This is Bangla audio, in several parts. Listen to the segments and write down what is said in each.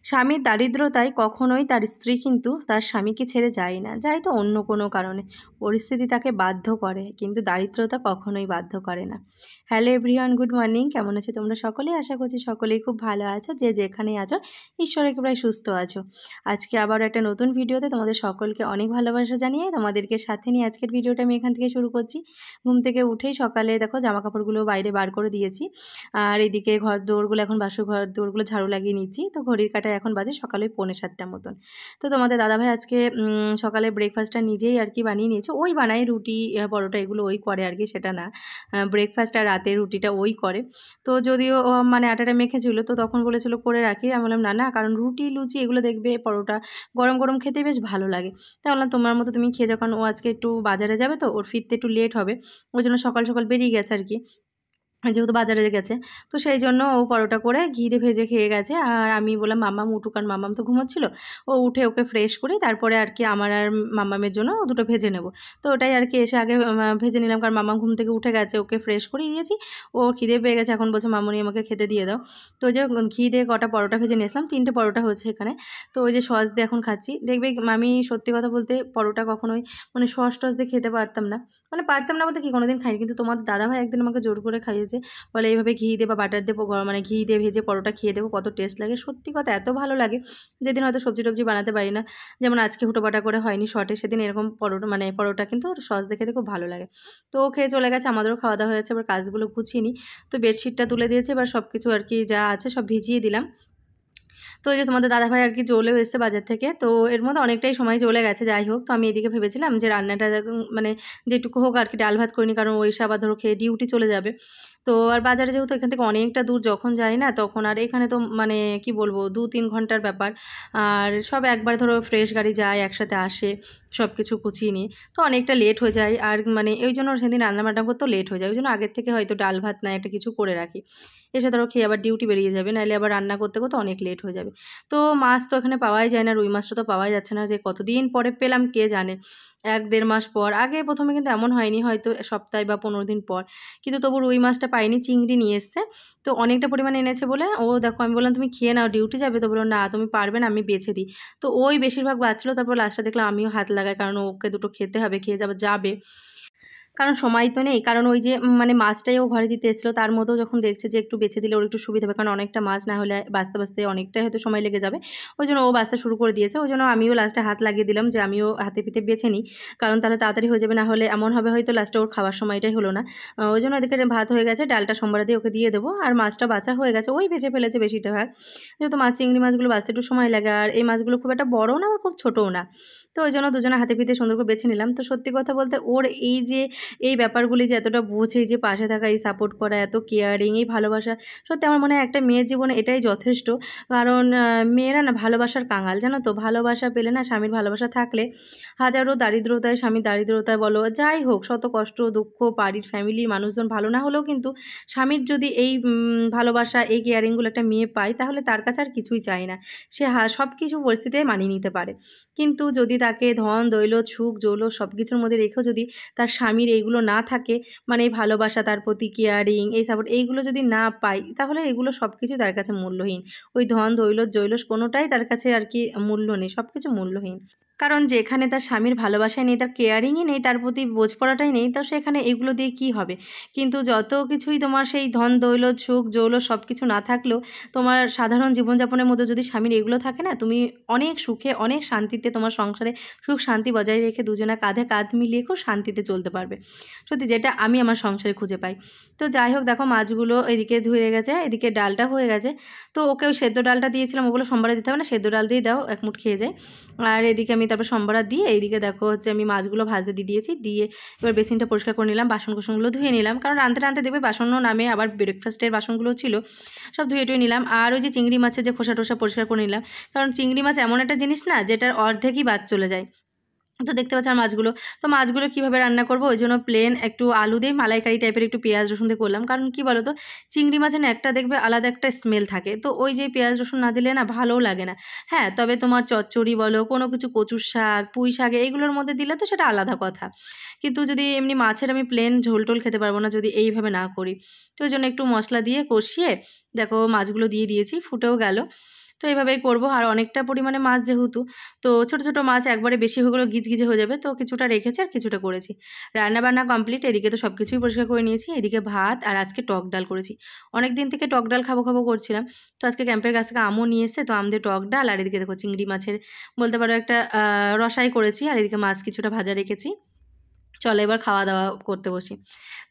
স্বামীর দারিদ্রতায় কখনোই তার স্ত্রী কিন্তু তার স্বামীকে ছেড়ে যায় না, যায় তো অন্য কোনো কারণে। পরিস্থিতি তাকে বাধ্য করে, কিন্তু দারিদ্রতা কখনোই বাধ্য করে না। Hello everyone, good morning. কেমন আছো তোমরা সকলেই? আশা করছি সকলেই খুব ভালো আছো, যে যেখানেই আছো ঈশ্বরের কৃপায় সুস্থ আছো। আজকে আবার একটা নতুন ভিডিওতে তোমাদের সকলকে অনেক ভালোবাসা জানিয়ে তোমাদেরকে সাথে নিয়ে আজকের ভিডিওটা আমি এখান থেকে শুরু করছি। ঘুম থেকে উঠেই সকালে দেখো জামা কাপড়গুলো বাইরে বার করে দিয়েছি, আর এদিকে ঘর দৌড়গুলো, এখন বাসর ঘর দৌড়গুলো ঝাড়ু লাগিয়ে নিচ্ছি। তো ঘড়ির কাঁটায় এখন বাজে সকালে 6:45 মতন। তো তোমাদের দাদাভাই আজকে সকালে ব্রেকফাস্টটা নিজেই আর কি বানিয়ে নিয়েছে। ওই বানায় রুটি পরোটা, এগুলো ওই করে আর কি, সেটা না। ব্রেকফাস্ট আর রাতের রুটিটা ওই করে। তো যদিও মানে আটাটা মেখেছিল, তো তখন বলেছিল করে রাখি। আমি বললাম না না, কারণ রুটি লুচি এগুলো দেখবে পরোটা গরম গরম খেতে বেশ ভালো লাগে। তাই বললাম তোমার মতো তুমি খেয়ে যাও, কারণ ও আজকে একটু বাজারে যাবে, তো ওর ফিরতে একটু লেট হবে। ওই জন্য সকাল সকাল বেরিয়ে গেছে আর কি, যেহেতু বাজারে গেছে। তো সেই জন্য ও পরোটা করে ঘি দিয়ে ভেজে খেয়ে গেছে। আর আমি বললাম মাম্মাম উঠুক, কারণ মাম্মাম তো ঘুমোচ্ছিল। ও উঠে ওকে ফ্রেশ করি, তারপরে আর কি আমার আর মাম্মামের জন্য দুটো ভেজে নেব। তো ওটাই আর কি এসে আগে ভেজে নিলাম, কারণ মাম্মাম ঘুম থেকে উঠে গেছে, ওকে ফ্রেশ করিয়ে দিয়েছি। ও খিদে পেয়ে গেছে, এখন বলছে মামুনি আমাকে খেতে দিয়ে দাও। তো ওই যে ঘি দিয়ে কটা পরোটা ভেজে নিয়েছিলাম, 3টে পরোটা হয়েছে এখানে। তো ওই যে সস দিয়ে এখন খাচ্ছি। দেখবে আমি সত্যি কথা বলতে পরোটা কখনোই মানে সস টস দিয়ে খেতে পারতাম না। মানে পারতাম না বলতে কি, কোনোদিন খাইনি, কিন্তু তোমার দাদাভাই একদিন আমাকে জোর করে খাইয়েছে। বলে এইভাবে ঘি দিয়ে বা বাটার দিয়ে মানে ঘি দিয়ে ভেজে পরোটা খেয়ে দেবো, কত টেস্ট লাগে। সত্যি কথা এত ভালো লাগে, যেদিন হয়তো সবজি টবজি বানাতে পারি না, যেমন আজকে হুটোপাটা করে হয়নি শর্টে, সেদিন এরকম পরোটা মানে পরোটা কিন্তু সস দেখে খুব ভালো লাগে। তো ও খেয়ে চলে গেছে, আমাদেরও খাওয়া দাওয়া হয়েছে। এবার কাজগুলো গুছিয়ে নিই। তো বেডশিটটা তুলে দিয়েছে, এবার সব কিছু আর কি যা আছে সব ভিজিয়ে দিলাম। তো এই যে তোমাদের দাদাভাই আর কি চলেও এসেছে বাজার থেকে। তো এর মধ্যে অনেকটাই সময় চলে গেছে, যাই হোক। তো আমি এদিকে ভেবেছিলাম যে রান্নাটা মানে যেটুকু হোক আর কি ডাল ভাত করিনি, কারণ ওই সে আবার ধরো খেয়ে ডিউটি চলে যাবে। তো আর বাজারে যেহেতু এখান থেকে অনেকটা দূর, যখন যাই না তখন, আর এখানে তো মানে কি বলবো 2-3 ঘন্টার ব্যাপার। আর সব একবার ধরো ফ্রেশ গাড়ি যায়, একসাথে আসে, সব কিছু গুছিয়ে নিয়ে। তো অনেকটা লেট হয়ে যায়, আর মানে ওই জন্য সেদিন রান্নাবান্না করতেও লেট হয়ে যায়। ওই জন্য আগের থেকে হয়তো ডাল ভাত না একটা কিছু করে রাখি, এসে ধরো খেয়ে আবার ডিউটি বেরিয়ে যাবে, নাহলে আবার রান্না করতে করতে অনেক লেট হয়ে যাবে। তো মাছ তো এখানে পাওয়াই যায় না, রুই মাছটা তো পাওয়াই যাচ্ছে না, যে কতদিন পরে পেলাম কে জানে। 1-1.5 মাস পর। আগে প্রথমে কিন্তু এমন হয়নি, হয়তো সপ্তাহে বা 15 দিন পর, কিন্তু তবু রুই মাছটা পাইনি। চিংড়ি নিয়ে এসছে, তো অনেকটা পরিমাণে এনেছে বলে ও দেখো, আমি বললাম তুমি খেয়ে নাও, ডিউটি যাবে। তো বললো না তুমি পারবে না, আমি বেছে দিই। তো ওই বেশিরভাগ বাঁচলো, তারপর লাস্টে দেখলাম আমিও হাত লাগাই, কারণ ওকে দুটো খেতে হবে, খেয়ে যাবে, কারণ সময় তো নেই। কারণ ওই যে মানে মাছটাই ও ঘরে দিতে এসেছিলো, তার মধ্যেও যখন দেখছে যে একটু বেছে দিলে ওর একটু সুবিধা হবে, কারণ অনেকটা মাছ না হলে বাঁচতে বাঁচতে অনেকটাই হয়তো সময় লেগে যাবে। ওই জন্য ও বাঁচতে শুরু করে দিয়েছে। ওই জন্য আমিও লাস্টে হাত লাগিয়ে দিলাম, যে আমিও হাতে পিঠে বেছে নিই, কারণ তাহলে তাড়াতাড়ি হয়ে যাবে। না হলে এমন হবে হয়তো লাস্টে ওর খাওয়ার সময়টাই হলো না। ওই জন্য এদিকে ভাত হয়ে গেছে, ডালটা সোমবার দিয়ে ওকে দিয়ে দেবো, আর মাছটা বাছা হয়ে গেছে, ওই ভেজে ফেলেছে বেশিটা ভাগ। যেহেতু চিংড়ি মাছগুলো বাঁচতে একটু সময় লাগে, আর এই মাছগুলো খুব একটা বড়ও না আর খুব ছোটও না। তো ওই জন্য দুজনে হাতে পিঠে সুন্দর করে বেছে নিলাম। তো সত্যি কথা বলতে ওর এই যে এই ব্যাপারগুলি যে এতটা বোঝে, যে পাশে থাকা, এই সাপোর্ট করা, এত কেয়ারিং, এই ভালোবাসা, সত্যি আমার মনে হয় একটা মেয়ের জীবনে এটাই যথেষ্ট। কারণ মেয়েরা না ভালোবাসার কাঙাল, জানো তো। ভালোবাসা পেলে না, স্বামীর ভালোবাসা থাকলে, হাজারো দারিদ্রতায়, স্বামীর দারিদ্রতায় বলো, যাই হোক, শত কষ্ট দুঃখ, বাড়ির ফ্যামিলির মানুষজন ভালো না হলেও কিন্তু স্বামীর যদি এই ভালোবাসা, এই কেয়ারিংগুলো একটা মেয়ে পায়, তাহলে তার কাছে আর কিছুই চায় না। সে সব কিছু পরিস্থিতিতে মানিয়ে নিতে পারে। কিন্তু যদি তাকে ধন দৌলত সুখ জৌলত সব কিছুর মধ্যে রেখেও যদি তার স্বামীর এইগুলো না থাকে, মানে এই ভালোবাসা, তার প্রতি কেয়ারিং, এই সাপোর্ট, এইগুলো যদি না পাই, তাহলে এগুলো সব কিছু তার কাছে মূল্যহীন। ওই ধন দৌলত জৈলস কোনোটাই তার কাছে আর কি মূল্য নেই, সব কিছু মূল্যহীন। কারণ যেখানে তার স্বামীর ভালোবাসাই নেই, তার কেয়ারিংই নেই, তার প্রতি বোঝ পড়াটাই নেই, তো সেখানে এগুলো দিয়ে কী হবে। কিন্তু যত কিছুই তোমার সেই ধন দৌলত সুখ জৌলত সব কিছু না থাকলেও, তোমার সাধারণ জীবনযাপনের মধ্যে যদি স্বামীর এগুলো থাকে না, তুমি অনেক সুখে, অনেক শান্তিতে তোমার সংসারে সুখ শান্তি বজায় রেখে দুজনে কাঁধে কাঁধ মিলিয়ে খুব শান্তিতে চলতে পারবে। সত্যি, যেটা আমি আমার সংসারে খুঁজে পাই। তো যাই হোক, দেখো মাছগুলো এদিকে ধুয়ে গেছে, এদিকে ডালটা হয়ে গেছে। তো ওকে ওই সেদ্ধ ডালটা দিয়েছিলাম, ওগুলো সোমবারে দিতে হবে না, সেদ্ধ ডাল দিয়ে দাও, এক মুঠ খেয়ে যায়। আর এদিকে আমি তারপর সোমবার দিয়ে এইদিকে দেখো হচ্ছে আমি মাছগুলো ভাজতে দিয়ে দিয়েছি। দিয়ে এবার বেসিনটা পরিষ্কার করে নিলাম, বাসন কোসনগুলো ধুয়ে নিলাম, কারণ রাঁধতে রাঁধতে দেখবে বাসনও নামে, আবার ব্রেকফাস্টের বাসনগুলো ছিল, সব ধুয়ে টুয়ে নিলাম। আর ওই যে চিংড়ি মাছের যে খোসা টোসা পরিষ্কার করে নিলাম, কারণ চিংড়ি মাছ এমন একটা জিনিস না যেটার অর্ধেকই বাদ চলে যায়। তো দেখতে পাচ্ছি আর মাছগুলো, তো মাছগুলো কীভাবে রান্না করবো, ওই জন্য প্লেন একটু আলু দিয়ে মালাইকারি টাইপের একটু পেঁয়াজ রসুন দিয়ে করলাম। কারণ কী বলো তো, চিংড়ি মাছের না একটা দেখবে আলাদা একটা স্মেল থাকে, তো ওই যে পেঁয়াজ রসুন না দিলে না ভালোও লাগে না। হ্যাঁ, তবে তোমার চচ্চড়ি বলো, কোনো কিছু কচুর শাক, পুঁই শাক, এইগুলোর মধ্যে দিলে তো সেটা আলাদা কথা। কিন্তু যদি এমনি মাছের আমি প্লেন ঝোল টোল খেতে পারবো না যদি এইভাবে না করি। তো ওই জন্য একটু মশলা দিয়ে কষিয়ে দেখো মাছগুলো দিয়ে দিয়েছি, ফুটেও গেল। তো এইভাবেই করব। আর অনেকটা পরিমাণে মাছ যেহেতু, তো ছোট ছোট মাছ একবারে বেশি হয়ে গেলেও গিজগিজে হয়ে যাবে, তো কিছুটা রেখেছি আর কিছুটা করেছি। রান্নাবান্না কমপ্লিট, এদিকে তো সব কিছুই পরিষ্কার করে নিয়েছি, এদিকে ভাত আর আজকে টক ডাল করেছি। অনেক দিন থেকে টক ডাল খাবো খাবো করছিলাম, তো আজকে ক্যাম্পের কাছ থেকে আমও নিয়ে এসে, তো আম দিয়ে টক ডাল, আর এদিকে দেখো চিংড়ি মাছের বলতে পারো একটা রসাই করেছি, আর এদিকে মাছ কিছুটা ভাজা রেখেছি। চলো এবার খাওয়া দাওয়া করতে বসি।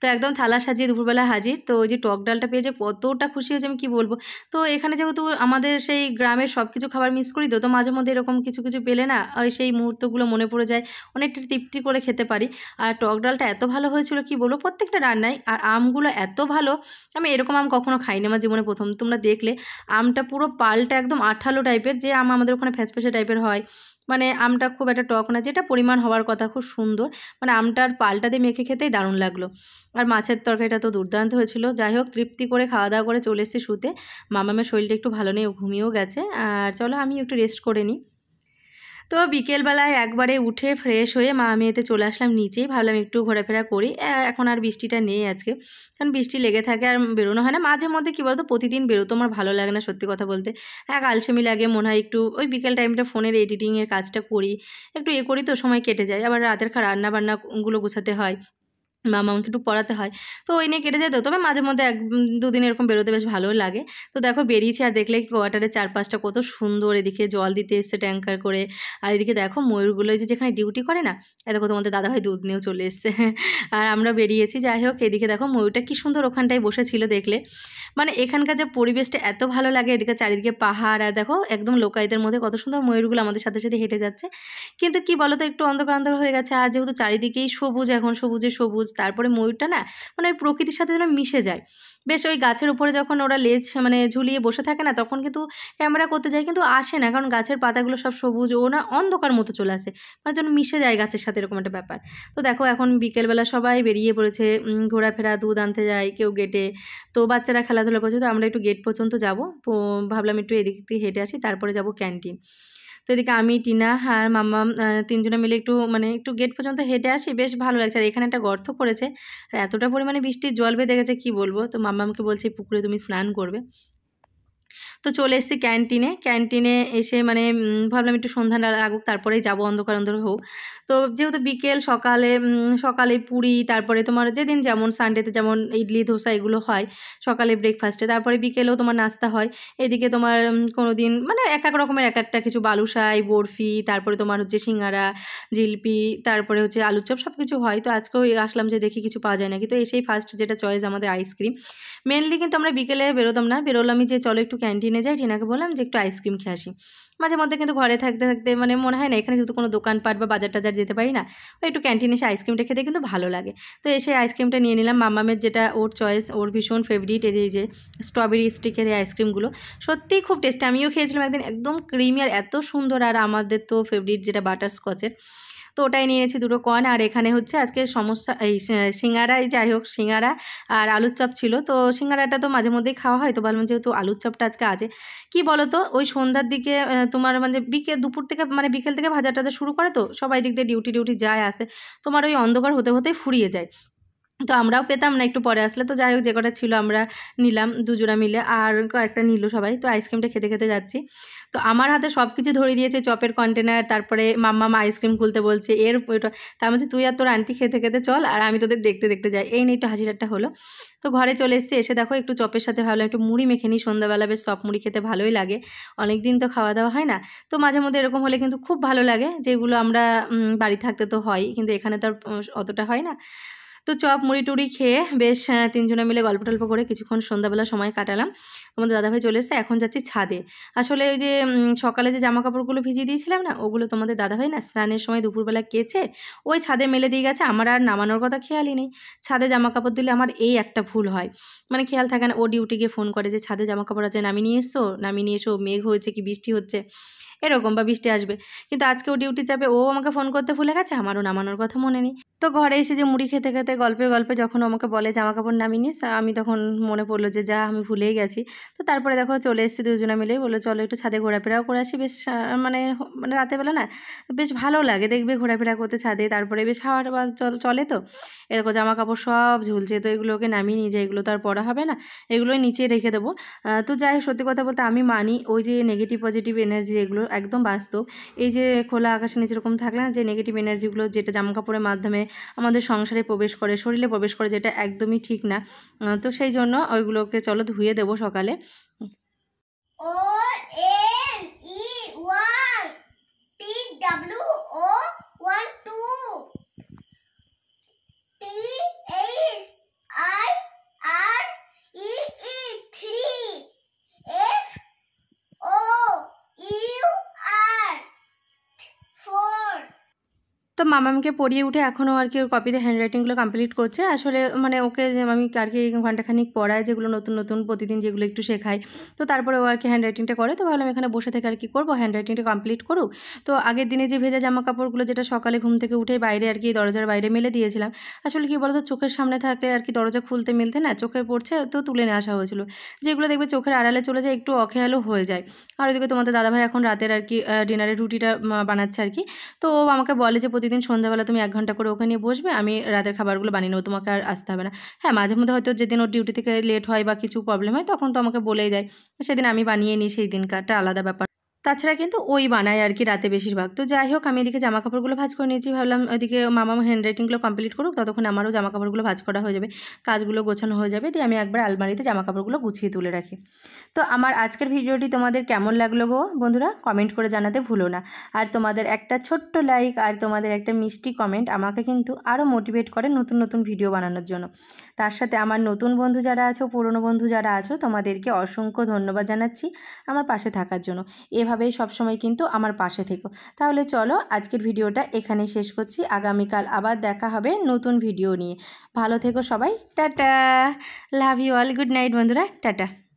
তো একদম থালা সাজিয়ে দুপুরবেলা হাজির। তো ওই যে টক ডালটা পেয়ে যে কতটা খুশি হয়েছে আমি কি বলবো। তো এখানে যেহেতু আমাদের সেই গ্রামের সব কিছু খাবার মিস করি, তো মাঝে মধ্যে এরকম কিছু কিছু পেলে না ওই সেই মুহূর্তগুলো মনে পড়ে যায়, অনেকটা তৃপ্তি করে খেতে পারি। আর টক ডালটা এত ভালো হয়েছিল কি বলবো প্রত্যেকটা রান্নায়, আর আমগুলো এত ভালো, আমি এরকম আম কখনো খাইনি আমার জীবনে প্রথম। তোমরা দেখলে আমটা পুরো পালটা একদম আঠালো টাইপের, যে আম আমাদের ওখানে ফ্যাসফ্যাসে টাইপের হয়, মানে আমটা খুব একটা টক না, যেটা পরিমাণ হওয়ার কথা, খুব সুন্দর। মানে আমটার পালটা দিয়ে মেখে খেতেই দারুণ লাগলো। আর মাছের তরকারিটা তো দুর্দান্ত হয়েছিল। যাই হোক তৃপ্তি করে খাওয়া দাওয়া করে চলে এসেছি শুতে। মামামের শরীরটা একটু ভালো নেই, ও ঘুমিয়েও গেছে। আর চলো আমি একটু রেস্ট করে নিই। তো বিকেলবেলায় একবারে উঠে ফ্রেশ হয়ে মা মেয়েতে চলে আসলাম নিচেই, ভাবলাম একটু ঘোরাফেরা করি। এখন আর বৃষ্টিটা নেই আজকে, কারণ বৃষ্টি লেগে থাকে আর বেরোনো হয় না। মাঝে মধ্যে কী বলতো প্রতিদিন বেরোতো আমার ভালো লাগে না সত্যি কথা বলতে, আলসেমি লাগে মনে হয়। একটু ওই বিকেল টাইমটা ফোনের এডিটিংয়ের কাজটা করি, একটু করি, তো সময় কেটে যায়। আবার রাতের রান্না বান্নাগুলো গোছাতে হয়, আমাকে একটু পড়াতে হয়, তো ওই নিয়ে কেটে যায়। তো তবে মাঝে মধ্যে দুদিন এরকম বেরোতে বেশ ভালোই লাগে। তো দেখো বেরিয়েছি, আর দেখলে কোয়ার্টারের চারপাশটা কত সুন্দর, এদিকে জল দিতে এসছে ট্যাঙ্কার করে। আর এদিকে দেখো ময়ূরগুলো যে যেখানে ডিউটি করে না, দেখো তোমাদের দাদাভাই দুধ নিয়েও চলে এসছে। আর আমরা বেরিয়েছি। যাই হোক এদিকে দেখো ময়ূরটা কি সুন্দর ওখানটায় বসেছিল দেখলে, মানে এখানকার যে পরিবেশটা এত ভালো লাগে। এদিকে চারিদিকে পাহাড়, আর দেখো একদম লোকাইতের মধ্যে কত সুন্দর ময়ূরগুলো আমাদের সাথে সাথে হেঁটে যাচ্ছে। কিন্তু কি বলতো একটু অন্ধকার অন্ধকার হয়ে গেছে, আর যেহেতু চারিদিকেই সবুজ, এখন সবুজে সবুজ, তারপরে ময়ূরটা না মানে ওই প্রকৃতির সাথে যেন মিশে যায় বেশ। ওই গাছের উপরে যখন ওরা লেজ মানে ঝুলিয়ে বসে থাকে না, তখন কিন্তু ক্যামেরা করতে যায় কিন্তু আসে না, কারণ গাছের পাতাগুলো সব সবুজ, ও না অন্ধকার মতো চলে আসে, মানে যেন মিশে যায় গাছের সাথে, এরকম একটা ব্যাপার। তো দেখো এখন বিকেলবেলা সবাই বেরিয়ে পড়েছে ঘোরাফেরা, দুধ আনতে যায় কেউ গেটে, তো বাচ্চারা খেলাধুলা করছে। তো আমরা একটু গেট পর্যন্ত যাবো, তো ভাবলাম একটু এদিক থেকে হেঁটে আসি, তারপরে যাব ক্যান্টিন। তো এদিকে আমি, টিনা আর মাম্মাম তিনজনে মিলে একটু গেট পর্যন্ত হেঁটে আসি, বেশ ভালো লাগছে। আর এখানে একটা গর্ত করেছে, আর এতটা পরিমাণে বৃষ্টির জল বেঁধে গেছে কি বলবো। তো মাম্মামকে বলছে পুকুরে তুমি স্নান করবে। তো চলে এসেছি ক্যান্টিনে এসে মানে ভাবলাম একটু সন্ধ্যা লাগুক তারপরেই যাবো, অন্ধকার অন্ধকার হোক। তো যেহেতু বিকেল সকালে পুরি, তারপরে তোমার যেদিন যেমন সানডেতে যেমন ইডলি ধোসা এগুলো হয় সকালে ব্রেকফাস্টে, তারপরে বিকেলেও তোমার নাস্তা হয়। এদিকে তোমার কোনো দিন মানে এক এক রকমের এক একটা কিছু, বালুশাই, বরফি, তারপরে তোমার হচ্ছে সিঙ্গারা, জিলপি, তারপরে হচ্ছে আলুর চপ, সব কিছু হয়। তো আজকেও আসলাম যে দেখি কিছু পাওয়া যায় নাকি। তো এসেই ফার্স্ট যেটা চয়েস আমাদের আইসক্রিম। মেনলি কিন্তু আমরা বিকেলে বেরোতাম না, বেরোলামই যে চলো একটু ক্যান্টিনে যাই, টিনাকে বললাম যে একটু আইসক্রিম খেয়ে আসি। মাঝে মধ্যে কিন্তু ঘরে থাকতে থাকতে মানে মনে হয় না, এখানে যেহেতু কোনো দোকানপাট বা বাজার টাজার যেতে পারি না, ওই একটু ক্যান্টিনে এসে আইসক্রিমটা খেতে কিন্তু ভালো লাগে। তো এসে আইসক্রিমটা নিয়ে নিলাম, মাম্মামের যেটা ওর চয়েস, ওর ভীষণ ফেভারিট এই যে স্ট্রবেরি স্টিকের এই আইসক্রিমগুলো, সত্যিই খুব টেস্টি। আমিও খেয়েছিলাম একদিন, একদম ক্রিমি আর এত সুন্দর। আর আমাদের তো ফেভারিট যেটা বাটার স্কচের, তো ওটাই নিয়েছি দুটো কর্ন। আর এখানে হচ্ছে আজকে সমস্যা এই সিঙ্গারাই, যাই হোক সিঙ্গারা আর আলুর চপ ছিল। তো সিঙ্গারাটা তো মাঝে মধ্যেই খাওয়া হয়, তো ভাবলাম যেহেতু আলুর চপটা আজকে আছে। কি বলো তো ওই সন্ধ্যার দিকে তোমার মানে দুপুর থেকে মানে বিকেল থেকে ভাজা টাজা শুরু করে, তো সবাই দিক দিয়ে ডিউটি যায় আসতে, তোমার ওই অন্ধকার হতে হতেই ফুরিয়ে যায়। তো আমরাও পেতাম না একটু পরে আসলে। তো যাই হোক যে কটা ছিল আমরা নিলাম দুজনা মিলে, আর কয়েকটা নিল সবাই। তো আইসক্রিমটা খেতে খেতে যাচ্ছি। তো আমার হাতে সব কিছু ধরিয়ে দিয়েছে, চপের কন্টেনার, তারপরে মাম্মা আইসক্রিম খুলতে বলছে, ওইটা। তার মধ্যে তুই আর তোর আন্টি খেতে খেতে চল, আর আমি তোদের দেখতে দেখতে যাই। এই নিয়ে একটু হাসি ঠাট্টা হলো। তো ঘরে চলে এসেছি, এসে দেখো একটু চপের সাথে ভালো একটু মুড়ি মেখে নিই, সন্ধ্যাবেলা বেশ চপ মুড়ি খেতে ভালোই লাগে। অনেক দিন তো খাওয়া দাওয়া হয় না, তো মাঝে মধ্যে এরকম হলে কিন্তু খুব ভালো লাগে, যেগুলো আমরা বাড়ি থাকতে তো হয়, কিন্তু এখানে তো আর অতটা হয় না। তো চপ মুড়ি টুড়ি খেয়ে বেশ তিনজনে মিলে গল্প টল্প করে কিছুক্ষণ সন্ধ্যাবেলা সময় কাটালাম। আমাদের দাদাভাই চলে এসে, এখন যাচ্ছি ছাদে। আসলে ওই যে সকালে যে জামা কাপড়গুলো ভিজিয়ে দিয়েছিলাম না, ওগুলো তোমাদের দাদাভাই না স্নানের সময় দুপুরবেলা কেচে ওই ছাদে মেলে দিয়ে গেছে। আমার আর নামানোর কথা খেয়ালই নেই। ছাদে জামা কাপড় দিলে আমার এই একটা ভুল হয়, মানে খেয়াল থাকে না। ও ডিউটি গিয়ে ফোন করে যে ছাদে জামা কাপড় আছে, নামিয়ে নিয়ে এসো, মেঘ হয়েছে কি বৃষ্টি হচ্ছে, এরকম, বা বৃষ্টি আসবে। কিন্তু আজকে ও ডিউটি যাবে, ও আমাকে ফোন করতে ভুলে গেছে, আমারও নামানোর কথা মনে নেই। তো ঘরে এসে যে মুড়ি খেতে খেতে গল্পে গল্পে যখন আমাকে বলে জামা কাপড় নামিয়ে নিস, আমি তখন মনে পড়লো যে যা আমি ভুলেই গেছি। তো তারপরে দেখো চলে এসেছি দুজনে মিলেই, বললো চলো একটু ছাদে ঘোরাফেরাও করে আসি। বেশ মানে রাতের বেলা না বেশ ভালো লাগে দেখবে ঘোরাফেরা করতে ছাদে, তারপরে বেশ হাওয়া চলে। তো এরকম জামা কাপড় সব ঝুলছে, তো এগুলোকে নামিয়ে নিয়ে যায়, এগুলো তো আর পরা হবে না, এগুলোই নিচে রেখে দেবো। তো যাই হোক, সত্যি কথা বলতে আমি মানি ওই যে নেগেটিভ পজিটিভ এনার্জি, এগুলো একদম বাস্তব। এই যে খোলা আকাশের নিচে এরকম থাকলে না, যে নেগেটিভ এনার্জিগুলো যেটা জামা কাপড়ের মাধ্যমে আমাদের সংসারে প্রবেশ করে, শরীরে প্রবেশ করে, যেটা একদমই ঠিক না। তো সেই জন্য ওইগুলোকে চলো ধুয়ে দেবো সকালে। তো মামামকে পড়িয়ে উঠে এখনও আর কি ওর কপিতে হ্যান্ডরাইটিংগুলো কমপ্লিট করছে। আসলে মানে ওকে আমি আর কি ঘন্টাখানিক পড়াই, যেগুলো নতুন নতুন প্রতিদিন যেগুলো একটু শেখাই। তো তারপরে ও আর কি হ্যান্ডরাইটিংটা করে। তো ভাবলাম এখানে বসে থেকে আর কি করবো, হ্যান্ডরাইটিংটা কমপ্লিট করুক। তো আগের দিনে যে ভেজা জামা কাপড়গুলো, যেটা সকালে ঘুম থেকে উঠে বাইরে আর কি দরজার বাইরে মেলে দিয়েছিলাম, আসলে কি বলতো চোখের সামনে থাকলে আর কি দরজা খুলতে মিলতে না চোখে পড়ছে, তো তুলে নিয়ে আসা হয়েছিল। যেগুলো দেখবে চোখের আড়ালে চলে যায়, একটু অখেয়ালও হয়ে যায়। আর ওইদিকে তোমাদের দাদাভাই এখন রাতের আর কি ডিনারের রুটিটা বানাচ্ছে আর কি। তো ও আমাকে বলে যে প্রতিদিন সন্ধ্যাবেলা তুমি 1 ঘন্টা করে ওখানে বসবে, আমি রাতের খাবারগুলো বানিয়ে নেবো, তোমাকে আর আসতে হবে না। হ্যাঁ, মাঝে মধ্যে হয়তো যেদিন ওর ডিউটি থেকে লেট হয় বা কিছু প্রবলেম হয়, তখন তো আমাকে বলেই দেয়, সেদিন আমি বানিয়ে নিই, সেই দিনকারটা আলাদা ব্যাপার। তাছাড়া কিন্তু ওই বানায় আর কি রাতে বেশিরভাগ। তো যাই হোক, আমি এদিকে জামা কাপড়গুলো ভাঁজ করে নিয়েছি, ভাবলাম ওইদিকে মামা হ্যান্ডরাইটিংগুলো কমপ্লিট করুক, ততক্ষণ আমারও জামা কাপড়গুলো ভাঁজ করা হয়ে যাবে, কাজগুলো গোছানো হয়ে যাবে, দিয়ে আমি একবার আলমারিতে জামা কাপড়গুলো গুছিয়ে তুলে রাখি। তো আমার আজকের ভিডিওটি তোমাদের কেমন লাগলো গো বন্ধুরা, কমেন্ট করে জানাতে ভুলো না। আর তোমাদের একটা ছোট্ট লাইক আর তোমাদের একটা মিষ্টি কমেন্ট আমাকে কিন্তু আরও মোটিভেট করে নতুন নতুন ভিডিও বানানোর জন্য। তার সাথে আমার নতুন বন্ধু যারা আছো, পুরনো বন্ধু যারা আছো, তোমাদেরকে অসংখ্য ধন্যবাদ জানাচ্ছি আমার পাশে থাকার জন্য। এভাবেই সবসময় কিন্তু আমার পাশে থেকো। তাহলে চলো আজকের ভিডিওটা এখানেই শেষ করছি, আগামীকাল আবার দেখা হবে নতুন ভিডিও নিয়ে। ভালো থেকো সবাই, tata, love you all, good night বন্ধুরা, টাটা।